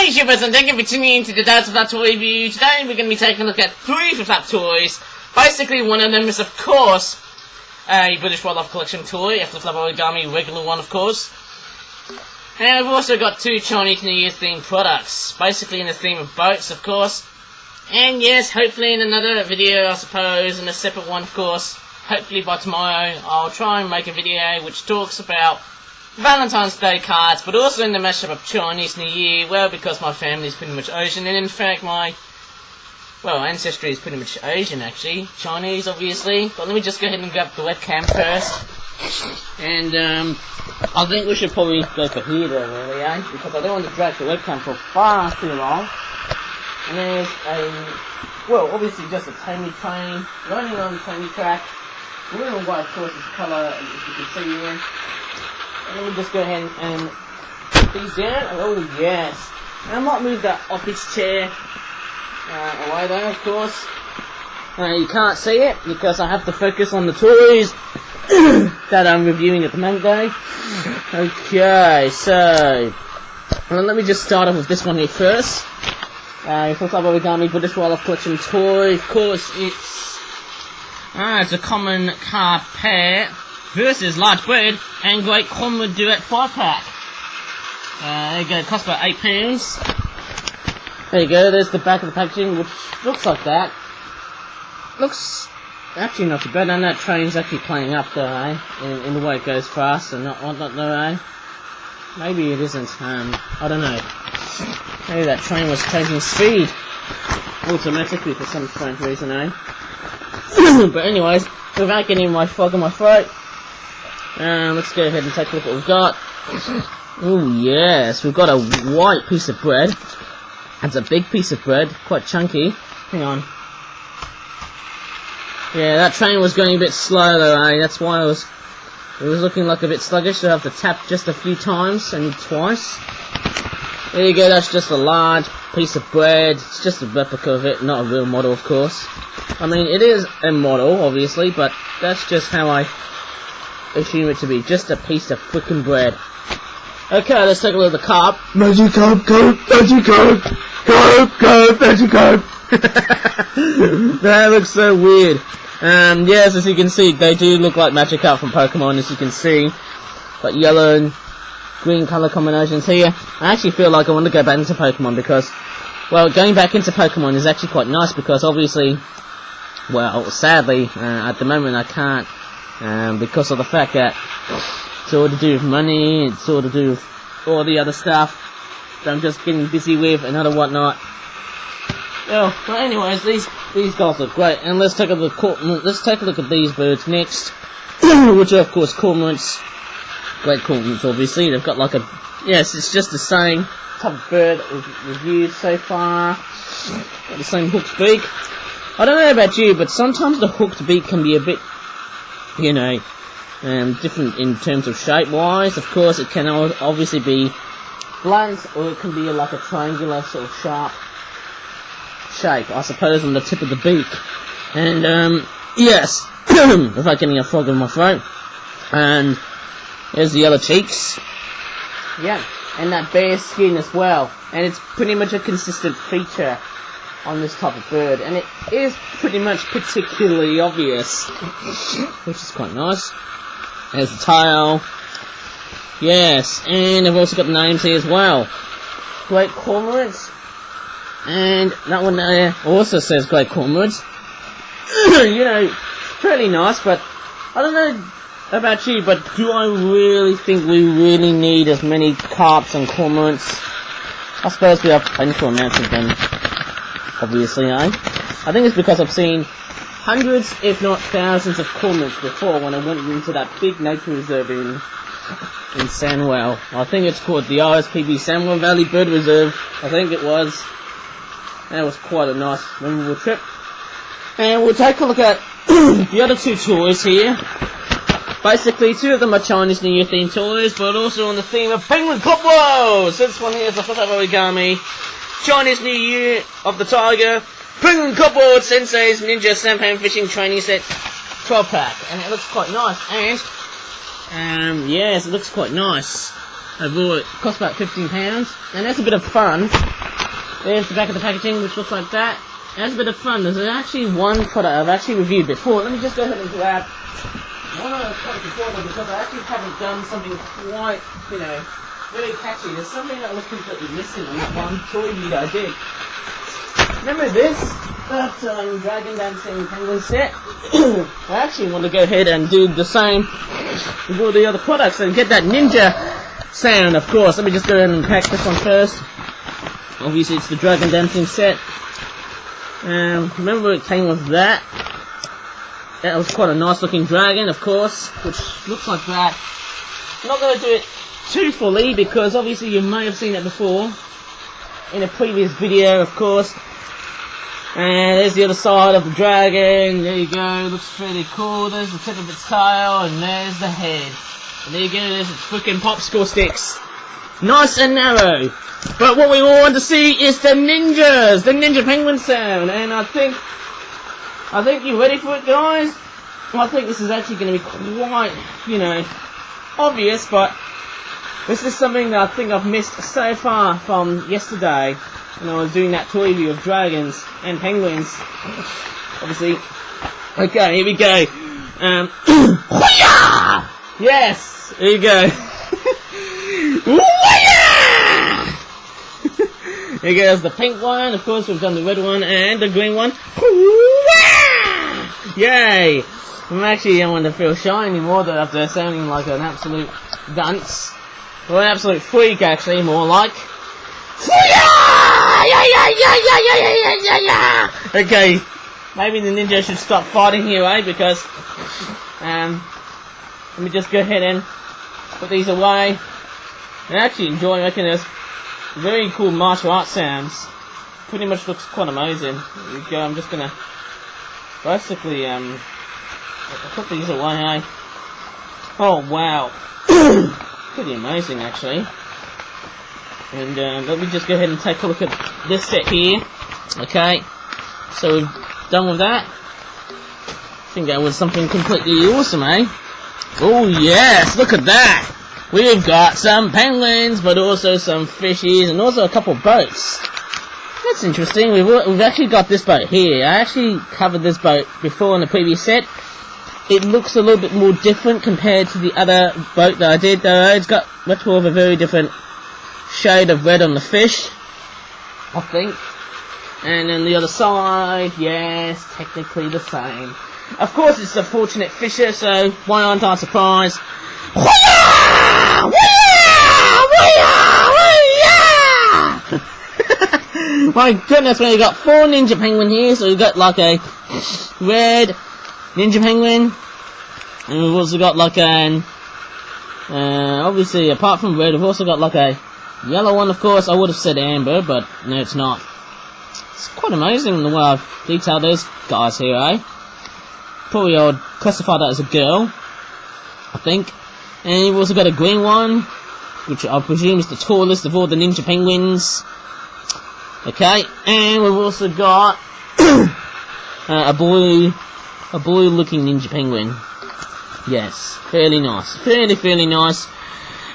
Hey YouTubers, and thank you for tuning in to the Dads of That Toy review. Today we're going to be taking a look at 3 of that toys. Basically, one of them is, of course, a British Wildlife Collection toy, a flip-flop origami, regular one, of course. And we've also got 2 Chinese New Year themed products, basically in the theme of boats, of course. And yes, hopefully in another video, I suppose, in a separate one, of course, hopefully by tomorrow, I'll try and make a video which talks about Valentine's Day cards, but also in the mashup of Chinese New Year, well, because my family is pretty much Asian, and in fact my, well, ancestry is pretty much Asian, actually. Chinese, obviously. But let me just go ahead and grab the webcam first. And, I think we should probably go for here, though, really, eh? Because I don't want to drag the webcam for far too long. And there's a, well, obviously just a tiny train, running on the tiny track. Blue and white, of course, is colour, as you can see here. Let me just go ahead and put these down. Oh yes. And I might move that office chair away though, of course. You can't see it because I have to focus on the toys that I'm reviewing at the moment though. Okay, so well, let me just start off with this one here first. Flip-flop origami British Wildlife Collection toy. Of course, it's a common Carp pair versus large bread and great Cormorant Duette 5-pack. There you go, it costs about £8. There you go, there's the back of the packaging, which looks like that. Looks actually not too bad, and that train's actually playing up though, eh? In the way it goes fast and not though, eh? Maybe it isn't, I don't know. Maybe that train was changing speed automatically for some strange reason, eh? But anyways, without getting my frog in my throat, let's go ahead and take a look at what we've got. Oh yes, we've got a white piece of bread. That's a big piece of bread, quite chunky. Hang on. Yeah, that train was going a bit slow though, eh? That's why it was looking like a bit sluggish, so I have to tap just a few times, and twice. There you go, that's just a large piece of bread. It's just a replica of it, not a real model, of course. I mean, it is a model, obviously, but that's just how I assume it to be. Just a piece of frickin' bread. Okay, let's take a look at the carp. Magic carp, magic carp, magic carp. That looks so weird. Yes, as you can see, they do look like magic carp from Pokemon, as you can see. But yellow and green colour combinations here. I actually feel like I want to go back into Pokemon because, well, going back into Pokemon is actually quite nice because obviously, well, sadly, at the moment I can't, because of the fact that it's all to do with money, it's all to do with all the other stuff that I'm just getting busy with and other whatnot. Well, but anyways, these guys look great, and let's take a look at these birds next, which are of course cormorants. Great cormorants, obviously. They've got like a, yes, it's just the same type of bird that we've reviewed so far. Got the same hooked beak. I don't know about you, but sometimes the hooked beak can be a bit, you know, different in terms of shape-wise. Of course, it can obviously be blunt, or it can be like a triangular sort of sharp shape, I suppose, on the tip of the beak. And, yes, without getting a frog in my throat. And there's the yellow cheeks. Yeah, and that bare skin as well. And it's pretty much a consistent feature on this type of bird. And it is pretty much particularly obvious, which is quite nice. There's the tail. Yes, and I've also got the names here as well. Great Cormorants. And that one there also says Great Cormorants. You know, fairly nice, but I don't know about you, but do I really think we really need as many carps and cormorants? I suppose we have plentiful amounts of them, obviously, eh? I think it's because I've seen hundreds, if not thousands, of cormorants before when I went into that big nature reserve in Sandwell. I think it's called the RSPB Sandwell Valley Bird Reserve. I think it was. That was quite a nice, memorable trip. And we'll take a look at the other 2 toys here. Basically, 2 of them are Chinese New Year themed toys, but also on the theme of Penguin Copwells! This one here is a flip-flop origami Chinese New Year of the Tiger Penguin Copwell Sensei's Ninja Sampan Fishing Training Set 12-pack. And it looks quite nice, and yes, it looks quite nice. I bought it, cost about £15, and that's a bit of fun. There's the back of the packaging, which looks like that. That's a bit of fun. There's actually one product I've actually reviewed before. Let me just go ahead and grab one of the products before, because I actually haven't done something quite, you know, really catchy. There's something that was completely missing on that one toy that I did. Remember this? That Dragon Dancing Penguin set? I actually want to go ahead and do the same with all the other products and get that ninja sound, of course. Let me just go ahead and pack this one first. Obviously it's the Dragon Dancing set. Remember it came with that. That was quite a nice looking dragon, of course, which looks like that. I'm not going to do it too fully because obviously you may have seen it before in a previous video, of course. And there's the other side of the dragon. There you go, looks pretty cool. There's the tip of its tail, and there's the head. And there you go, there's its freaking popsicle sticks. Nice and narrow. But what we all want to see is the ninjas, the ninja penguin sound. And I think you're ready for it, guys. I think this is actually going to be quite, you know, obvious, but this is something that I think I've missed so far from yesterday when I was doing that toy review of dragons and penguins. Obviously. Okay, here we go. Yes! Here you go. Here goes the pink one. Of course, we've done the red one and the green one. Yay! I don't want to feel shy anymore after sounding like an absolute dunce. Or an absolute freak, actually, more like. Okay, maybe the ninja should stop fighting here, eh? Because, let me just go ahead and put these away. And actually enjoy making this very cool martial arts sounds. Pretty much looks quite amazing. There we go, I'm just gonna basically, put these away, eh? Oh, wow. Pretty amazing, actually. And let me just go ahead and take a look at this set here. Okay, so we've done with that. I think that was something completely awesome, eh? Oh yes, look at that! We've got some penguins, but also some fishies, and also a couple of boats. That's interesting. We've actually got this boat here. I actually covered this boat before in the previous set. It looks a little bit more different compared to the other boat that I did, though. It's got much more of a very different shade of red on the fish, I think. And then the other side, yes, technically the same. Of course, it's a fortunate fisher, so why aren't I surprised? My goodness, we got 4 ninja penguin here, so we've got like a red ninja penguin, and we've also got like an, obviously apart from red, we've also got like a yellow one, of course. I would have said amber, but no, it's not. It's quite amazing the way I've detailed those guys here, eh? Probably I would classify that as a girl, I think. And you've also got a green one, which I presume is the tallest of all the ninja penguins. Okay, and we've also got a blue looking ninja penguin. Yes, fairly nice. Fairly nice.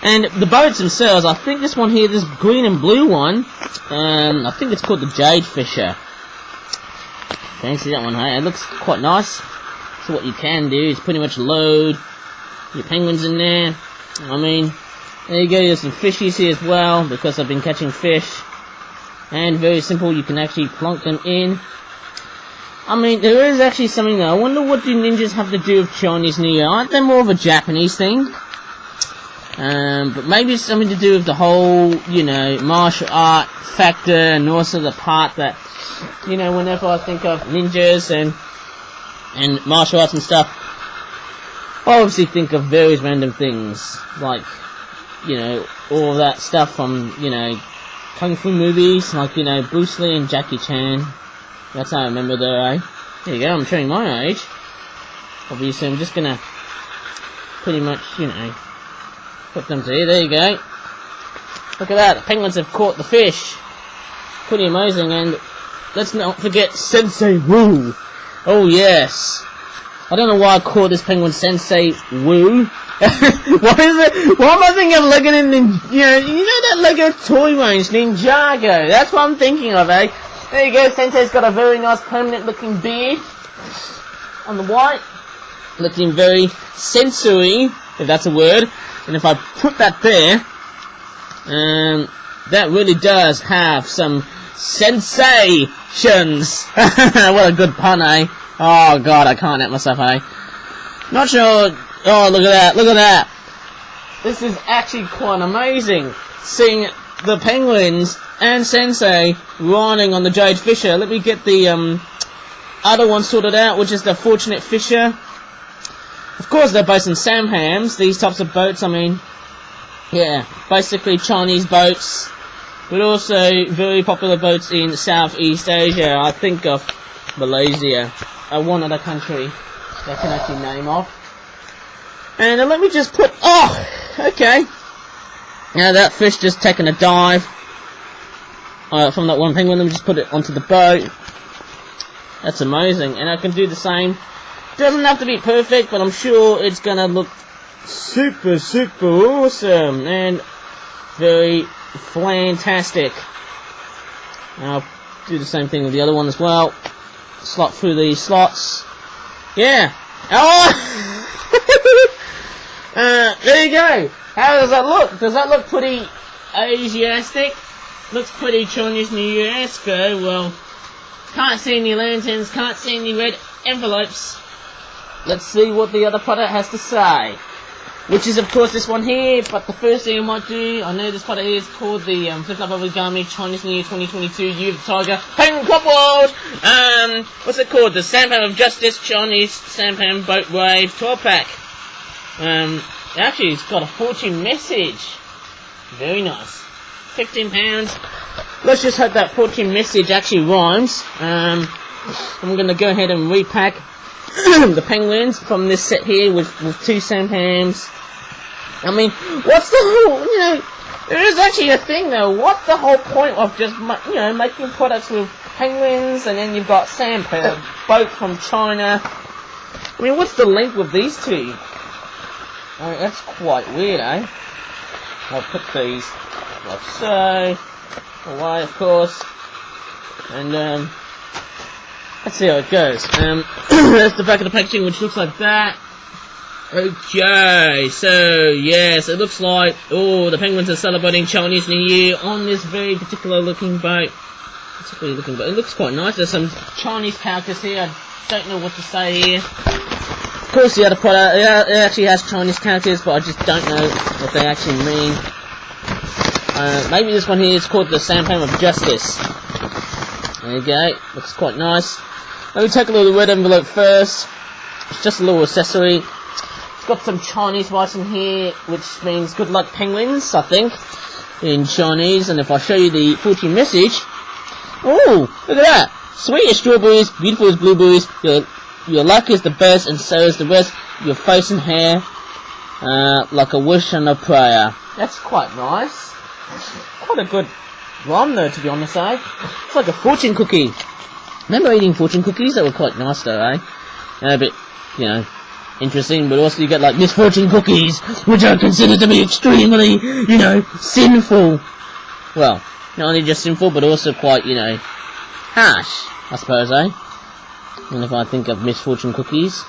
And the boats themselves, I think this one here, this green and blue one, I think it's called the Jade Fisher. Can't see that one, hey? It looks quite nice. So what you can do is pretty much load your penguins in there. I mean, there you go, there's some fishies here as well, because I've been catching fish. And very simple, you can actually plonk them in. I mean, there is actually something though. I wonder what do ninjas have to do with Chinese New Year? Aren't they more of a Japanese thing? But maybe it's something to do with the whole, you know, martial art factor, and also the part that, you know, whenever I think of ninjas and martial arts and stuff, I obviously think of various random things, like, you know, all that stuff from, you know, Kung Fu movies, like, you know, Bruce Lee and Jackie Chan. That's how I remember though, eh? There you go, I'm showing my age. Obviously, I'm just gonna pretty much, you know, put them to here. There you go. Look at that, the penguins have caught the fish. Pretty amazing, and let's not forget Sensei Wu. Oh yes. I don't know why I call this penguin Sensei Woo. What is it? What am I thinking of Lego you know that Lego toy range, Ninjago? That's what I'm thinking of, eh? There you go, Sensei's got a very nice permanent looking beard on the white. Looking very sensory, if that's a word. And if I put that there, that really does have some sensations. What a good pun, eh? Oh god, I can't help myself, eh? Not sure. Oh, look at that, look at that. This is actually quite amazing. Seeing the penguins and Sensei riding on the Jade Fisher. Let me get the other one sorted out, which is the Fortunate Fisher. Of course, they're based in sampans, these types of boats. I mean, yeah, basically Chinese boats, but also very popular boats in Southeast Asia. I think of Malaysia, one other country that I can actually name off. And let me just put, oh, okay. Now that fish just taking a dive from that one penguin. Let me just put it onto the boat. That's amazing, and I can do the same. Doesn't have to be perfect, but I'm sure it's gonna look super, super awesome and very fantastic. And I'll do the same thing with the other one as well. Slot through these slots. Yeah. Oh! There you go. How does that look? Does that look pretty Asiatic? Looks pretty Chinese New Year-esque. Well, can't see any lanterns, can't see any red envelopes. Let's see what the other product has to say. Which is, of course, this one here. But the first thing I might do, I know this product here is called the Flip Up Origami Chinese New Year 2022 Year of the Tiger Penguin Crop World. What's it called? The Sampan of Justice Chinese Sampan Boat Rave 12-pack. Actually, it's got a fortune message. Very nice. £15. Let's just hope that fortune message actually rhymes. I'm going to go ahead and repack the penguins from this set here with 2 sampans. I mean, what's the whole, there is actually a thing though. What's the whole point of just, making products with penguins and then you've got sampan, boat from China? I mean, what's the link with these two? I mean, that's quite weird, eh? I'll put these like so, away of course, and let's see how it goes. That's the back of the packaging, which looks like that. Okay, so yes, it looks like, oh, the penguins are celebrating Chinese New Year on this very particular looking boat. It looks quite nice. There's some Chinese characters here. I don't know what to say here. Of course, the other product, it actually has Chinese characters, but I just don't know what they actually mean. Maybe this one here is called the Sampan of Justice. There you go. Looks quite nice. Let me take a little red envelope first. It's just a little accessory. It's got some Chinese writing here, which means good luck penguins, I think, in Chinese. And if I show you the fortune message, oh, look at that! Sweet as strawberries, beautiful as blueberries. Your luck is the best, and so is the rest. Your face and hair, like a wish and a prayer. That's quite nice. Quite a good rhyme, though, to be honest, eh? It's like a fortune cookie. Remember eating fortune cookies? They were quite nice, though, eh? A bit, interesting, but also you get, like, misfortune cookies, which are considered to be extremely, sinful. Well, not only just sinful, but also quite, harsh, I suppose, eh? And if I think of misfortune cookies.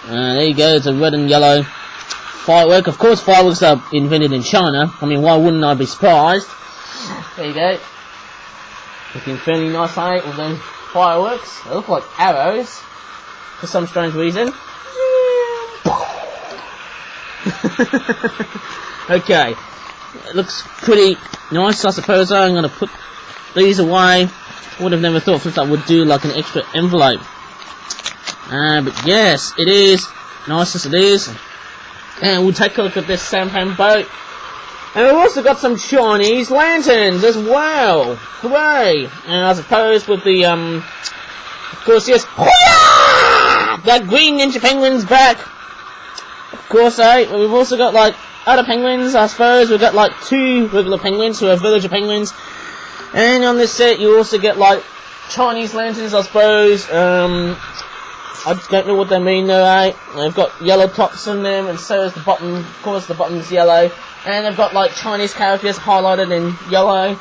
There you go, it's a red and yellow firework. Of course, fireworks are invented in China. I mean, why wouldn't I be surprised? There you go. Looking fairly nice, eh, with those fireworks. They look like arrows, for some strange reason. Okay. It looks pretty nice, I suppose. I'm going to put these away. Would have never thought Flip would do like an extra envelope. But yes, it is. Nice as it is. And we'll take a look at this sampan boat. And we've also got some Chinese lanterns as well. Hooray! And I suppose with the, of course, yes. That green ninja penguin's back. Of course, eh? But we've also got like other penguins, I suppose. We've got like 2 regular penguins who are villager penguins. And on this set, you also get like Chinese lanterns, I suppose. I don't know what they mean though, eh? They've got yellow tops on them, and so is the bottom. Of course, the bottom's yellow, and they've got like Chinese characters highlighted in yellow.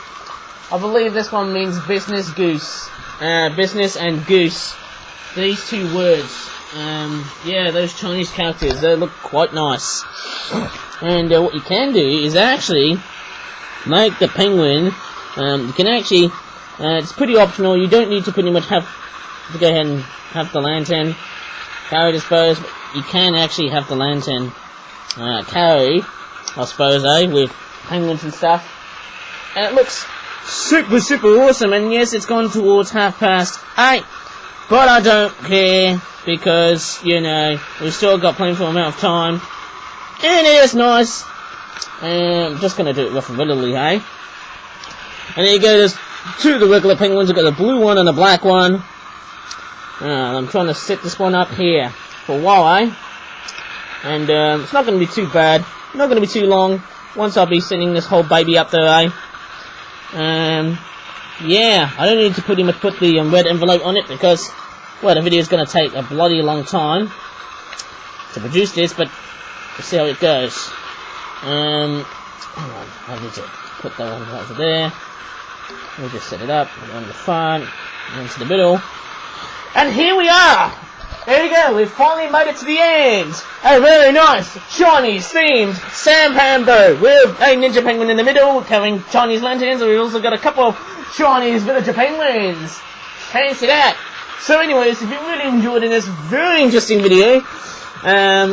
I believe this one means business goose. Business and goose. These two words. Yeah, those Chinese characters, they look quite nice. And what you can do is actually make the penguin. You can actually, it's pretty optional. You don't need to pretty much have to go ahead and have the lantern carry, I suppose. But you can actually have the lantern carry, I suppose, with penguins and stuff. And it looks super awesome. And yes, it's gone towards 8:30, but I don't care, because, you know, we've still got plenty amount of time, and it is nice. And I'm just gonna do it readily, hey? And there you go, there's two of the regular penguins. We've got the blue one and the black one. I'm trying to set this one up here for a while, eh? And it's not gonna be too bad, not gonna be too long, once I'll be setting this whole baby up there, eh? Yeah, I don't need to pretty much put the red envelope on it, because, well, the video is going to take a bloody long time to produce this, but we'll see how it goes. Hang on, I need to put that one over there. We'll just set it up on the front, into the middle. And here we are! There you go, we've finally made it to the end! A very nice, Chinese themed Sampan boat with a ninja penguin in the middle, carrying Chinese lanterns, and we've also got a couple of Chinese villager penguins. Fancy that! So anyways, if you really enjoyed this very interesting video,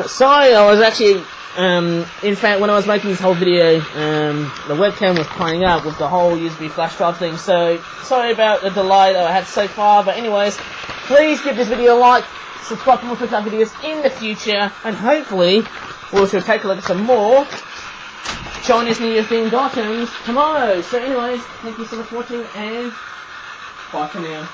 sorry, I was actually, in fact, when I was making this whole video, the webcam was playing up with the whole USB flash drive thing, so sorry about the delay that I had so far, but anyways, please give this video a like, subscribe for more quick videos in the future, and hopefully we'll also take a look at some more Chinese New Year themed items tomorrow. So anyways, thank you so much for watching, and bye for now.